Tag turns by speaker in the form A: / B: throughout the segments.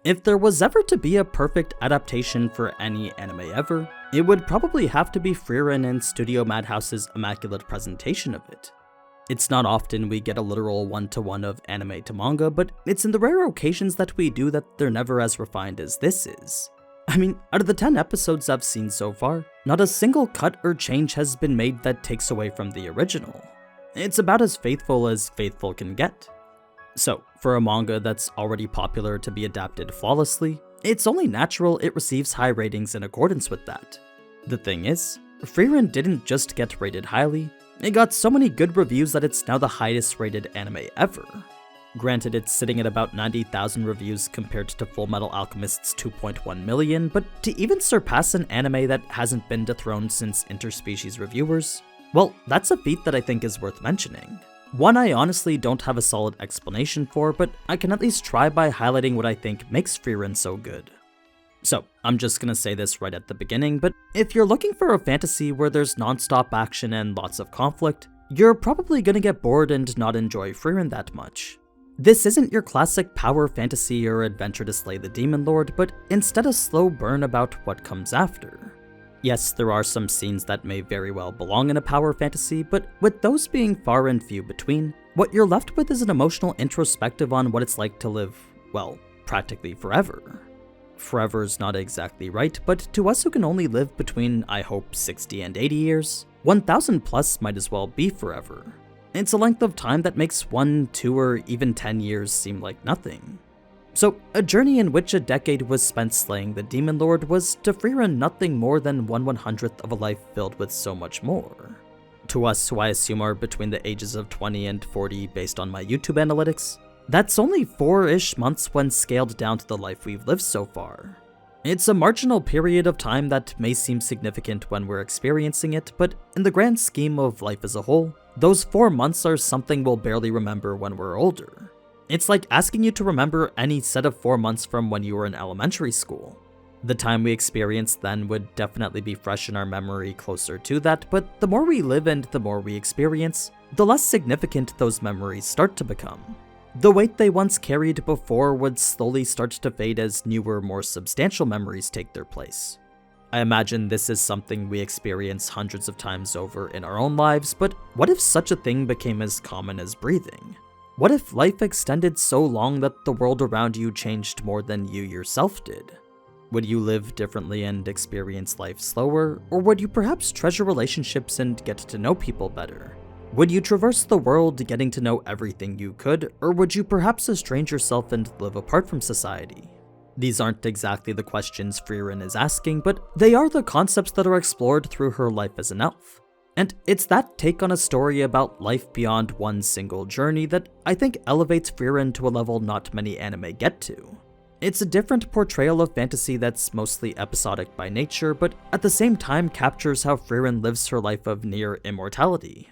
A: If there was ever to be a perfect adaptation for any anime ever, it would probably have to be Frieren and Studio Madhouse's immaculate presentation of it. It's not often we get a literal one-to-one of anime to manga, but it's in the rare occasions that we do that they're never as refined as this is. I mean, out of the 10 episodes I've seen so far, not a single cut or change has been made that takes away from the original. It's about as faithful can get. So, for a manga that's already popular to be adapted flawlessly, it's only natural it receives high ratings in accordance with that. The thing is, Frieren didn't just get rated highly, it got so many good reviews that it's now the highest rated anime ever. Granted, it's sitting at about 90,000 reviews compared to Fullmetal Alchemist's 2.1 million, but to even surpass an anime that hasn't been dethroned since interspecies reviewers, well, that's a feat that I think is worth mentioning. One I honestly don't have a solid explanation for, but I can at least try by highlighting what I think makes Frieren so good. So, I'm just gonna say this right at the beginning, but if you're looking for a fantasy where there's non-stop action and lots of conflict, you're probably gonna get bored and not enjoy Frieren that much. This isn't your classic power fantasy or adventure to slay the demon lord, but instead a slow burn about what comes after. Yes, there are some scenes that may very well belong in a power fantasy, but with those being far and few between, what you're left with is an emotional introspective on what it's like to live, well, practically forever. Forever is not exactly right, but to us who can only live between, I hope, 60 and 80 years, 1,000 plus might as well be forever. It's a length of time that makes 1, 2, or even 10 years seem like nothing. So, a journey in which a decade was spent slaying the Demon Lord was to Frieren nothing more than 1/100th of a life filled with so much more. To us, who I assume are between the ages of 20 and 40 based on my YouTube analytics, that's only 4-ish months when scaled down to the life we've lived so far. It's a marginal period of time that may seem significant when we're experiencing it, but in the grand scheme of life as a whole, those 4 months are something we'll barely remember when we're older. It's like asking you to remember any set of 4 months from when you were in elementary school. The time we experienced then would definitely be fresh in our memory closer to that, but the more we live and the more we experience, the less significant those memories start to become. The weight they once carried before would slowly start to fade as newer, more substantial memories take their place. I imagine this is something we experience hundreds of times over in our own lives, but what if such a thing became as common as breathing? What if life extended so long that the world around you changed more than you yourself did? Would you live differently and experience life slower, or would you perhaps treasure relationships and get to know people better? Would you traverse the world getting to know everything you could, or would you perhaps estrange yourself and live apart from society? These aren't exactly the questions Frieren is asking, but they are the concepts that are explored through her life as an elf. And it's that take on a story about life beyond one single journey that I think elevates Frieren to a level not many anime get to. It's a different portrayal of fantasy that's mostly episodic by nature, but at the same time captures how Frieren lives her life of near immortality.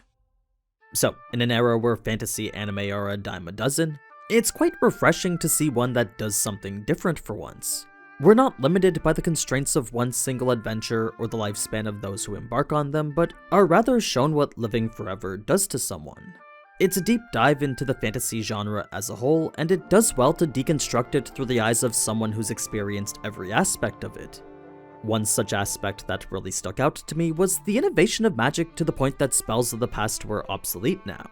A: So, in an era where fantasy anime are a dime a dozen, it's quite refreshing to see one that does something different for once. We're not limited by the constraints of one single adventure or the lifespan of those who embark on them, but are rather shown what living forever does to someone. It's a deep dive into the fantasy genre as a whole, and it does well to deconstruct it through the eyes of someone who's experienced every aspect of it. One such aspect that really stuck out to me was the innovation of magic to the point that spells of the past were obsolete now.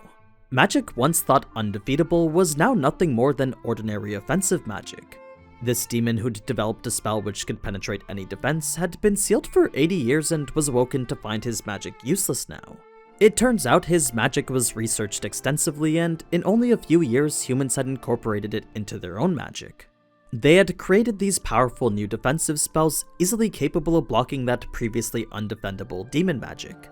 A: Magic once thought undefeatable was now nothing more than ordinary offensive magic. This demon who'd developed a spell which could penetrate any defense had been sealed for 80 years and was awoken to find his magic useless now. It turns out his magic was researched extensively, and in only a few years humans had incorporated it into their own magic. They had created these powerful new defensive spells easily capable of blocking that previously undefendable demon magic.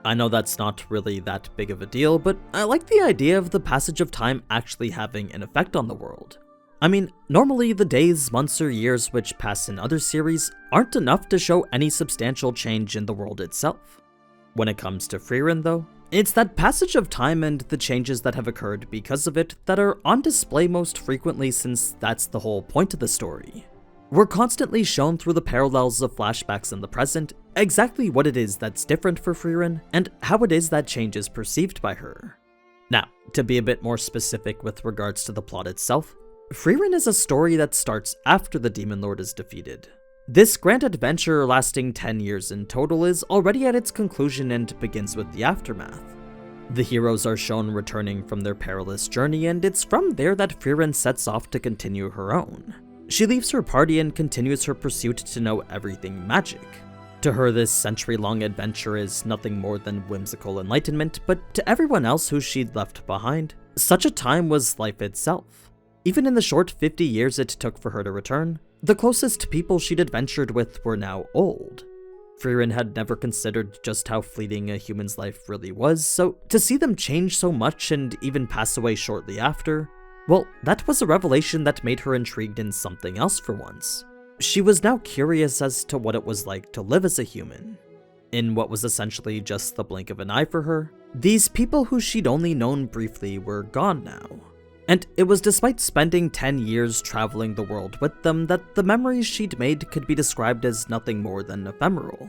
A: I know that's not really that big of a deal, but I like the idea of the passage of time actually having an effect on the world. I mean, normally the days, months, or years which pass in other series aren't enough to show any substantial change in the world itself. When it comes to Frieren though, it's that passage of time and the changes that have occurred because of it that are on display most frequently, since that's the whole point of the story. We're constantly shown through the parallels of flashbacks in the present exactly what it is that's different for Frieren, and how it is that change is perceived by her. Now, to be a bit more specific with regards to the plot itself, Frieren is a story that starts after the Demon Lord is defeated. This grand adventure, lasting 10 years in total, is already at its conclusion and begins with the aftermath. The heroes are shown returning from their perilous journey, and it's from there that Frieren sets off to continue her own. She leaves her party and continues her pursuit to know everything magic. To her, this century-long adventure is nothing more than whimsical enlightenment, but to everyone else who she'd left behind, such a time was life itself. Even in the short 50 years it took for her to return, the closest people she'd adventured with were now old. Frieren had never considered just how fleeting a human's life really was, so to see them change so much and even pass away shortly after, well, that was a revelation that made her intrigued in something else for once. She was now curious as to what it was like to live as a human. In what was essentially just the blink of an eye for her, these people who she'd only known briefly were gone now. And it was despite spending 10 years traveling the world with them that the memories she'd made could be described as nothing more than ephemeral.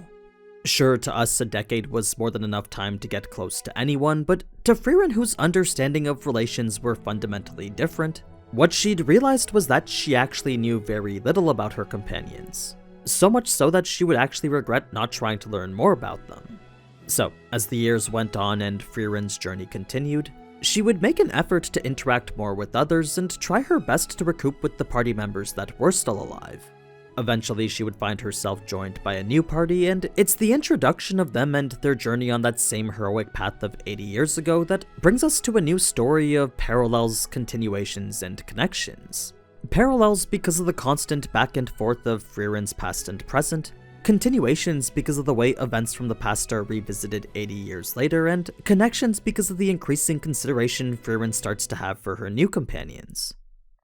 A: Sure, to us a decade was more than enough time to get close to anyone, but to Frieren, whose understanding of relations were fundamentally different, what she'd realized was that she actually knew very little about her companions. So much so that she would actually regret not trying to learn more about them. So, as the years went on and Frieren's journey continued, she would make an effort to interact more with others and try her best to recoup with the party members that were still alive. Eventually, she would find herself joined by a new party, and it's the introduction of them and their journey on that same heroic path of 80 years ago that brings us to a new story of parallels, continuations, and connections. Parallels because of the constant back and forth of Frieren's past and present, continuations because of the way events from the past are revisited 80 years later, and connections because of the increasing consideration Frieren starts to have for her new companions.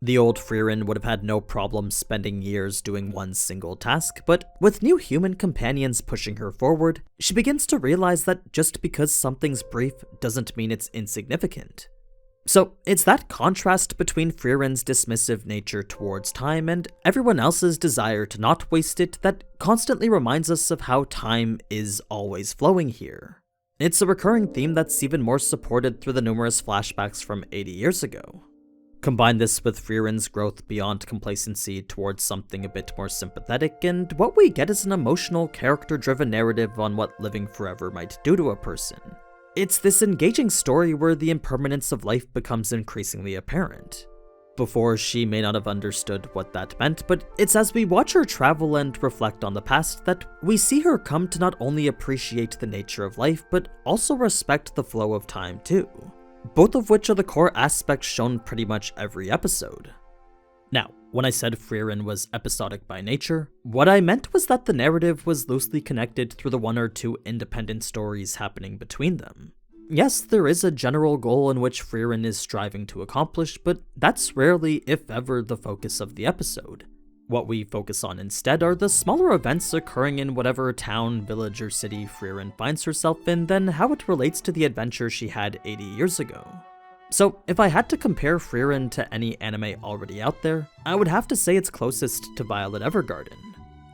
A: The old Frieren would have had no problem spending years doing one single task, but with new human companions pushing her forward, she begins to realize that just because something's brief doesn't mean it's insignificant. So it's that contrast between Frieren's dismissive nature towards time and everyone else's desire to not waste it that constantly reminds us of how time is always flowing here. It's a recurring theme that's even more supported through the numerous flashbacks from 80 years ago. Combine this with Frieren's growth beyond complacency towards something a bit more sympathetic, and what we get is an emotional, character-driven narrative on what living forever might do to a person. It's this engaging story where the impermanence of life becomes increasingly apparent. Before, she may not have understood what that meant, but it's as we watch her travel and reflect on the past that we see her come to not only appreciate the nature of life, but also respect the flow of time too. Both of which are the core aspects shown pretty much every episode. Now, when I said Frieren was episodic by nature, what I meant was that the narrative was loosely connected through the one or two independent stories happening between them. Yes, there is a general goal in which Frieren is striving to accomplish, but that's rarely, if ever, the focus of the episode. What we focus on instead are the smaller events occurring in whatever town, village, or city Frieren finds herself in, then how it relates to the adventure she had 80 years ago. So, if I had to compare Frieren to any anime already out there, I would have to say it's closest to Violet Evergarden.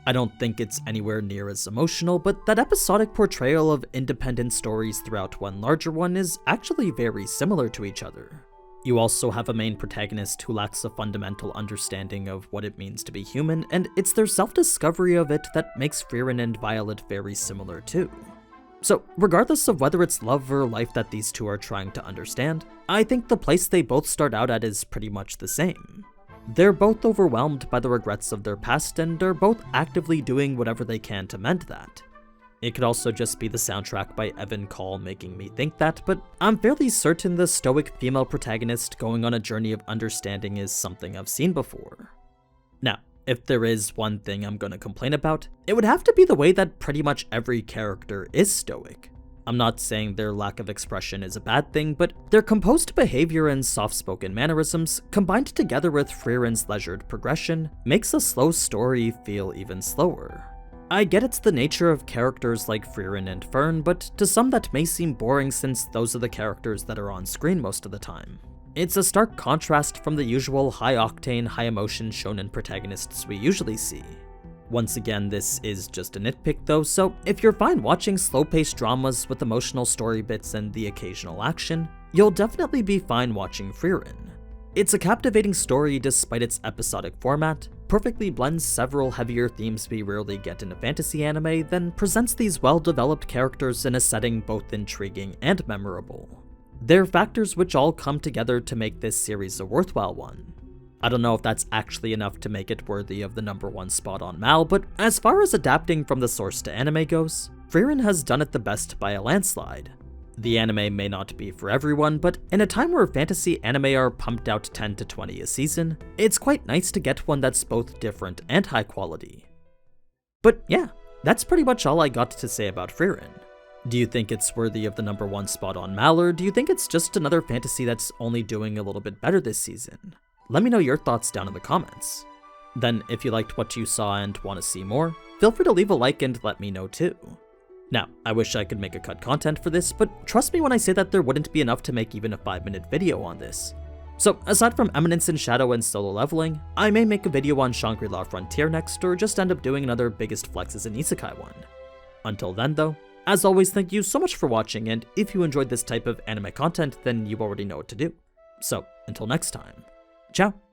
A: I don't think it's anywhere near as emotional, but that episodic portrayal of independent stories throughout one larger one is actually very similar to each other. You also have a main protagonist who lacks a fundamental understanding of what it means to be human, and it's their self-discovery of it that makes Frieren and Violet very similar too. So, regardless of whether it's love or life that these two are trying to understand, I think the place they both start out at is pretty much the same. They're both overwhelmed by the regrets of their past and are both actively doing whatever they can to mend that. It could also just be the soundtrack by Evan Call making me think that, but I'm fairly certain the stoic female protagonist going on a journey of understanding is something I've seen before. Now, if there is one thing I'm gonna complain about, it would have to be the way that pretty much every character is stoic. I'm not saying their lack of expression is a bad thing, but their composed behavior and soft-spoken mannerisms, combined together with Frieren's leisured progression, makes a slow story feel even slower. I get it's the nature of characters like Frieren and Fern, but to some that may seem boring since those are the characters that are on screen most of the time. It's a stark contrast from the usual high-octane, high-emotion shonen protagonists we usually see. Once again, this is just a nitpick though, so if you're fine watching slow-paced dramas with emotional story bits and the occasional action, you'll definitely be fine watching Frieren. It's a captivating story despite its episodic format, perfectly blends several heavier themes we rarely get in a fantasy anime, then presents these well-developed characters in a setting both intriguing and memorable. They're factors which all come together to make this series a worthwhile one. I don't know if that's actually enough to make it worthy of the #1 spot on Mal, but as far as adapting from the source to anime goes, Frieren has done it the best by a landslide. The anime may not be for everyone, but in a time where fantasy anime are pumped out 10 to 20 a season, it's quite nice to get one that's both different and high quality. But yeah, that's pretty much all I got to say about Frieren. Do you think it's worthy of the #1 spot on Mal, or do you think it's just another fantasy that's only doing a little bit better this season? Let me know your thoughts down in the comments. Then, if you liked what you saw and want to see more, feel free to leave a like and let me know too. Now, I wish I could make a cut content for this, but trust me when I say that there wouldn't be enough to make even a 5-minute video on this. So, aside from Eminence in Shadow and Solo Leveling, I may make a video on Shangri-La Frontier next, or just end up doing another Biggest Flexes in Isekai one. Until then though, as always, thank you so much for watching, and if you enjoyed this type of anime content, then you already know what to do. So, until next time, ciao!